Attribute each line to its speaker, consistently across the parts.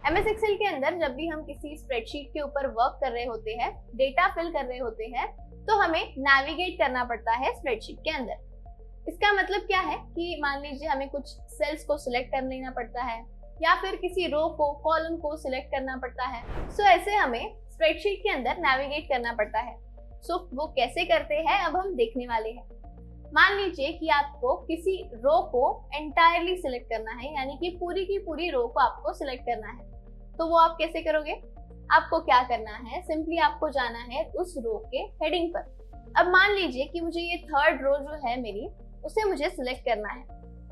Speaker 1: MS Excel के अंदर जब भी हम किसी स्प्रेडशीट के ऊपर वर्क कर रहे होते हैं, डेटा फिल कर रहे होते हैं, तो हमें नेविगेट करना पड़ता है स्प्रेडशीट के अंदर। इसका मतलब क्या है कि मान लीजिए हमें कुछ सेल्स को सिलेक्ट कर लेना पड़ता है या फिर किसी रो को, कॉलम को सिलेक्ट करना पड़ता है। सो ऐसे हमें स्प्रेडशीट के अंदर नेविगेट करना पड़ता है। सो वो कैसे करते हैं अब हम देखने वाले हैं। मान लीजिए कि आपको किसी रो को एंटायरली सिलेक्ट करना है, यानी कि पूरी की पूरी रो को आपको सिलेक्ट करना है। तो वो आप कैसे करोगे? आपको क्या करना है, सिंपली आपको जाना है उस रो के हेडिंग पर। अब मान लीजिए कि मुझे ये थर्ड रो जो है मेरी, उसे मुझे सिलेक्ट करना है।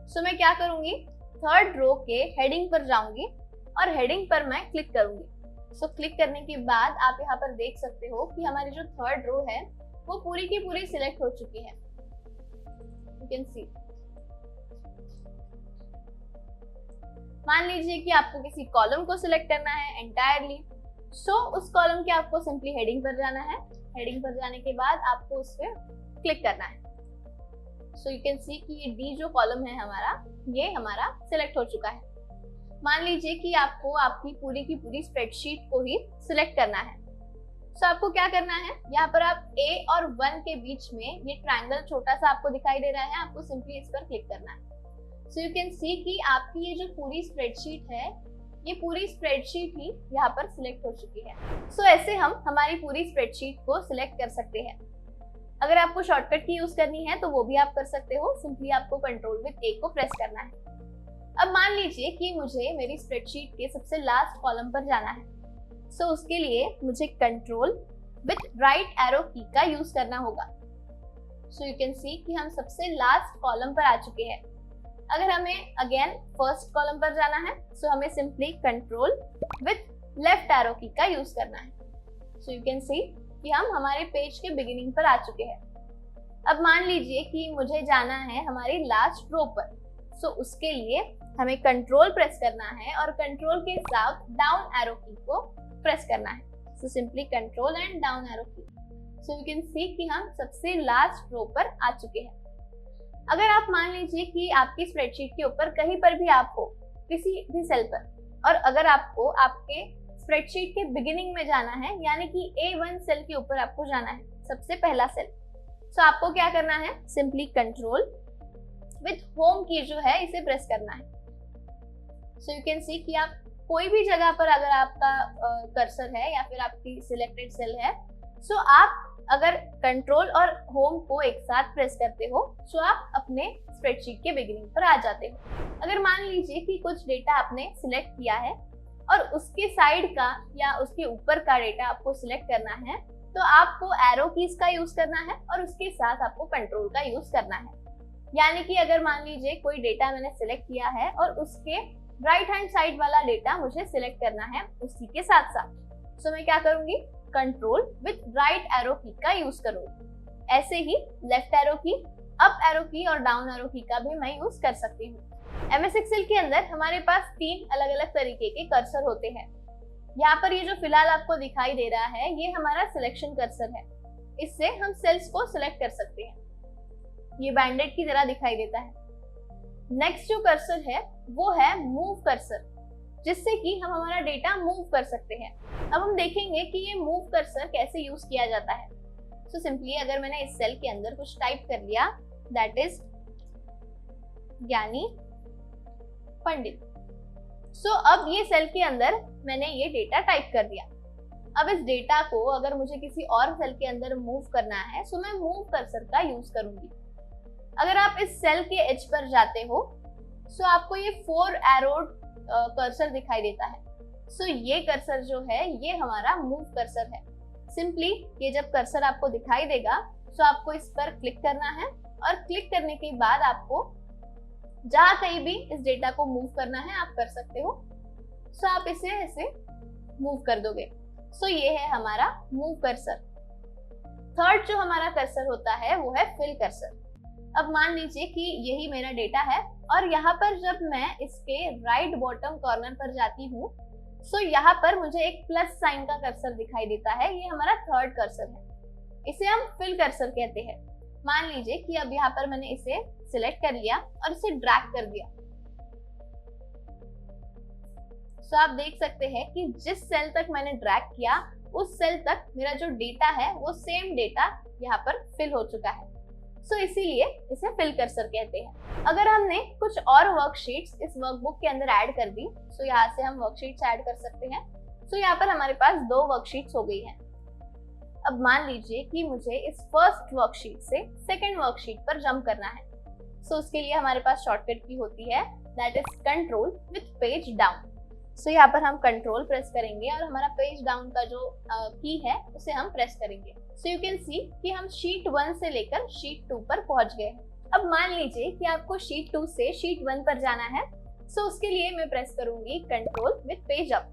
Speaker 1: सो मैं क्या करूंगी, थर्ड रो के हेडिंग पर जाऊंगी और हेडिंग पर मैं क्लिक करूंगी। सो क्लिक करने के बाद आप यहाँ पर देख सकते हो कि हमारी जो थर्ड रो है वो पूरी की पूरी सिलेक्ट हो चुकी है। You can see. मान लीजिए कि आपको किसी कॉलम को सिलेक्ट करना है एंटायरली। सो उस कॉलम के आपको सिंपली हेडिंग पर जाना है। हेडिंग पर जाने के बाद आपको उस पर क्लिक करना है। सो यू कैन सी कि ये डी जो कॉलम है हमारा, ये हमारा सिलेक्ट हो चुका है। मान लीजिए कि आपको आपकी पूरी की पूरी स्प्रेडशीट को ही सिलेक्ट करना है। सो आपको क्या करना है, यहाँ पर आप A और 1 के बीच में ये ट्रायंगल छोटा सा आपको दिखाई दे रहा है, आपको सिंपली इस पर क्लिक करना है। सो यू कैन सी कि आपकी ये जो पूरी स्प्रेडशीट है, ये पूरी स्प्रेडशीट ही यहाँ पर सिलेक्ट हो चुकी है। सो ऐसे हम हमारी पूरी स्प्रेडशीट को सिलेक्ट कर सकते हैं। अगर आपको शॉर्टकट की यूज करनी है तो वो भी आप कर सकते हो। सिंपली आपको Ctrl+A को प्रेस करना है। अब मान लीजिए कि मुझे मेरी स्प्रेडशीट के सबसे लास्ट कॉलम पर जाना है। सो उसके लिए मुझे Ctrl+राइट एरो की का यूज करना होगा। सो यू कैन सी कि हम सबसे लास्ट कॉलम पर आ चुके हैं। अगर हमें अगेन फर्स्ट कॉलम पर जाना है, सो हमें सिंपली Ctrl+लेफ्ट एरो की का यूज करना है। सो यू कैन सी कि हम हमारे पेज के बिगिनिंग पर आ चुके हैं। अब मान लीजिए कि मुझे जाना है हमारी लास्ट रो पर। सो उसके लिए हमें कंट्रोल प्रेस करना है और कंट्रोल के साथ डाउन एरो की को प्रेस करना है। So simply control and down arrow key. So you can see कि हम सबसे लास्ट रो पर आ चुके हैं। अगर आप मान लीजिए कि आपकी स्प्रेडशीट के ऊपर कहीं पर भी आप हो, किसी भी सेल पर, और अगर आपको आपके स्प्रेडशीट के बिगिनिंग में जाना है, यानी कि A1 सेल के ऊपर आपको जाना है, सबसे पहला सेल। सो आपको क्या करना है, सिंपली Ctrl+होम की जो है इसे प्रेस करना है। सो यू कैन सी कि आप कोई भी जगह पर अगर आपका कर्सर है या फिर आपकी सिलेक्टेड सेल है, सो आप अगर कंट्रोल और होम को एक साथ प्रेस करते हो, सो आप अपने स्प्रेडशीट के बिगिनिंग पर आ जाते हो। अगर मान लीजिए कि कुछ डेटा आपने सिलेक्ट किया है और उसके साइड का या उसके ऊपर का डेटा आपको सिलेक्ट करना है, तो आपको एरो कीज का यूज करना है और उसके साथ आपको कंट्रोल का यूज करना है। यानी कि अगर मान लीजिए कोई डेटा मैंने सिलेक्ट किया है और उसके राइट हैंड साइड वाला डेटा मुझे सिलेक्ट करना है उसी के साथ साथ, सो मैं क्या करूंगी, Ctrl+राइट एरो की का यूज करूंगी। ऐसे ही लेफ्ट एरो की, अप एरो की और डाउन एरो की का भी मैं यूज कर सकती हूँ। एमएस एक्सेल के अंदर हमारे पास 3 अलग अलग तरीके के कर्सर होते हैं। यहाँ पर ये जो फिलहाल आपको दिखाई दे रहा है, ये हमारा सिलेक्शन कर्सर है। इससे हम सेल्स को सिलेक्ट कर सकते हैं। ये बैंडेड की तरह दिखाई देता है। नेक्स्ट जो कर्सर है वो है मूव कर्सर, जिससे कि हम हमारा डेटा मूव कर सकते हैं। अब हम देखेंगे कि ये मूव कर्सर कैसे यूज किया जाता है। सो सिंपली अगर मैंने इस सेल के अंदर कुछ टाइप कर लिया, दैट इज ज्ञानी पंडित। सो अब ये सेल के अंदर मैंने ये डेटा टाइप कर दिया। अब इस डेटा को अगर मुझे किसी और सेल के अंदर मूव करना है, सो मैं मूव कर्सर का यूज करूंगी। अगर आप इस सेल के एज पर जाते हो, सो आपको ये 4 एरोड कर्सर दिखाई देता है। सो ये कर्सर जो है ये हमारा मूव कर्सर है। सिंपली ये जब कर्सर आपको दिखाई देगा, सो आपको इस पर क्लिक करना है और क्लिक करने के बाद आपको जहां कहीं भी इस डेटा को मूव करना है आप कर सकते हो। सो आप इसे ऐसे मूव कर दोगे। सो ये है हमारा मूव कर्सर। थर्ड जो हमारा कर्सर होता है वो है फिल कर्सर। अब मान लीजिए कि यही मेरा डेटा है और यहाँ पर जब मैं इसके राइट बॉटम कॉर्नर पर जाती हूँ, सो यहाँ पर मुझे एक प्लस साइन का कर्सर दिखाई देता है। ये हमारा थर्ड कर्सर है। इसे हम फिल कर्सर कहते हैं। मान लीजिए कि अब यहाँ पर मैंने इसे सिलेक्ट कर लिया और इसे ड्रैग कर दिया। सो आप देख सकते हैं कि जिस सेल तक मैंने ड्रैग किया उस सेल तक मेरा जो डेटा है वो सेम डेटा यहाँ पर फिल हो चुका है। सो इसीलिए इसे फिल कर्सर कहते हैं। अगर हमने कुछ और वर्कशीट्स इस वर्कबुक के अंदर ऐड कर दी, सो यहाँ से हम वर्कशीट्स ऐड कर सकते हैं। सो यहाँ पर हमारे पास 2 वर्कशीट्स हो गई हैं। अब मान लीजिए कि मुझे इस फर्स्ट वर्कशीट से सेकंड वर्कशीट पर जंप करना है। सो उसके लिए हमारे पास शॉर्टकट की होती है, that is control with page down. So यहाँ पर हम कंट्रोल प्रेस करेंगे और हमारा पेज डाउन का जो की है उसे हम प्रेस करेंगे। सो यू कैन सी कि हम शीट 1 से लेकर शीट 2 पर पहुंच गए हैं। अब मान लीजिए कि आपको शीट 2 से शीट 1 पर जाना है। सो उसके लिए मैं प्रेस करूंगी control with page up.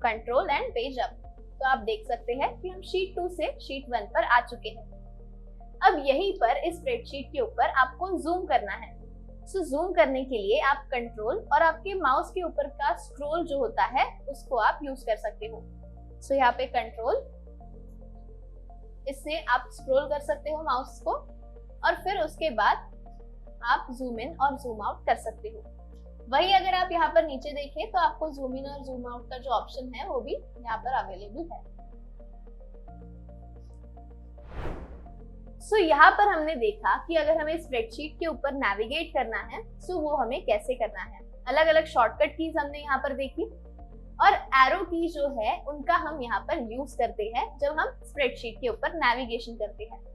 Speaker 1: Control and page up. तो आप देख सकते हैं कि हम शीट 2 से शीट 1 पर आ चुके हैं। अब यहीं पर इस स्प्रेडशीट के ऊपर आपको जूम करना है। सो जूम करने के लिए आप कंट्रोल और आपके माउस के ऊपर का स्क्रॉल जो होता है उसको आप यूज कर सकते हो। सो यहाँ पे कंट्रोल, इससे आप स्क्रॉल कर सकते हो माउस को और फिर उसके बाद आप जूम इन और जूम आउट कर सकते हो। वही अगर आप यहाँ पर नीचे देखें तो आपको जूम इन और जूम आउट का जो ऑप्शन है वो भी यहाँ पर अवेलेबल है। सो यहाँ पर हमने देखा कि अगर हमें स्प्रेडशीट के ऊपर नेविगेट करना है सो वो हमें कैसे करना है। अलग अलग शॉर्टकट कीज हमने यहाँ पर देखी और एरो की जो है उनका हम यहाँ पर यूज करते हैं जब हम स्प्रेडशीट के ऊपर नेविगेशन करते हैं।